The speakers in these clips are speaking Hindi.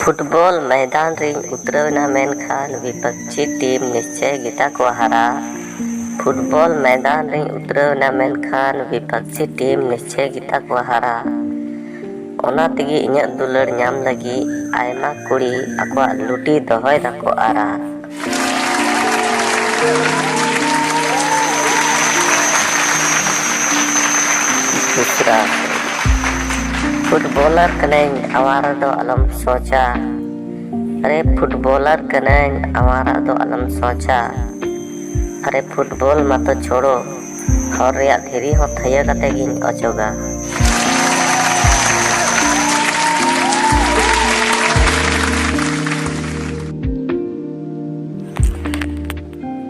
फुटबॉल मैदान रिंग उतरवना मेनखान विपक्षी टीम निश्चय गिटा को हरा। फुटबॉल मैदान रिंग उतरवना मेनखान विपक्षी टीम निश्चय गिटा को हरा। ओना तेगी इᱧᱟᱹᱜ दुलड़ ᱧᱟᱢ लगी आयमा कुड़ी आकवा लुटी दोहय दाको आरा। दूसरा फुटबॉलर कनें आवारा दो अलम सोचा। अरे फुटबॉलर कनें आवारा दो अलम सोचा। अरे फुटबॉल मत छोड़ो हर रिया धीरी हो थया कते गिन अचोगा।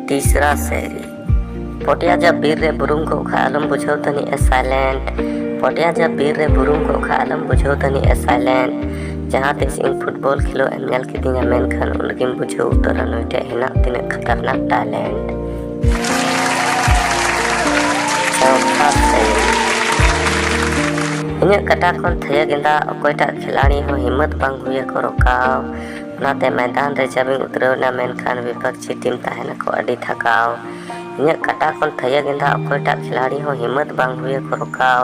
तीसरा शेरी पोटिया जब बीर रे बुरुम को खा आलम बुझो तनी ए साइलेंट। पोटिया जब बीर रे बुरुम को खा आलम बुझो तनी ए साइलेंट। जहाँ तिस इन फुटबॉल खिलो एम नेल किदिंगा मेनखान उनगिम बुझो उतरा नोइटे हिना तिना खतरनाक टैलेंट। चौथा शेरी इᱧᱟᱹᱜ कटा खन थया गेंदा अकोयटा खिलाड़ी हो हिम्मत बांग हुए को रोकाव। नाते मैदान रे जब उतरवना मेनखान विपक्षी टीम ताहेना को अडी थकाव। इᱧᱟᱹᱜ कटा खन थया गेंदा अकोयटा खिलाड़ी हो हिम्मत बांग हुए को रोकाव।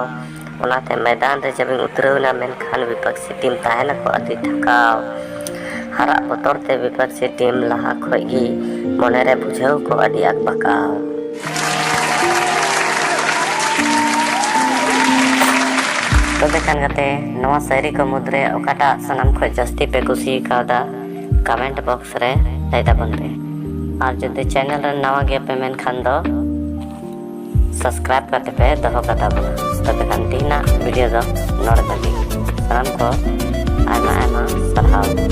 ओनाते मैदान रे जब उतरवना मेनखान विपक्षी टीम ताहेना को अडी थकाव। हरा बतौर ते विपक्षी टीम लहा खोगी मने रे बुझाव को अडी अकबकाव। तो देखान गते नवा शायरी को मुद्रे ओकाटा सनम खो जस्ती पे कुसी कादा कमेंट बॉक्स रे लै ताबन पे। और जदि चैनल रे नवा गे पे मेन खान दो सब्सक्राइब करते पे दोहो कता बो। तो देखान तीना वीडियो दो नोड़ तबी सनम को आयमा आयमा सरहाव।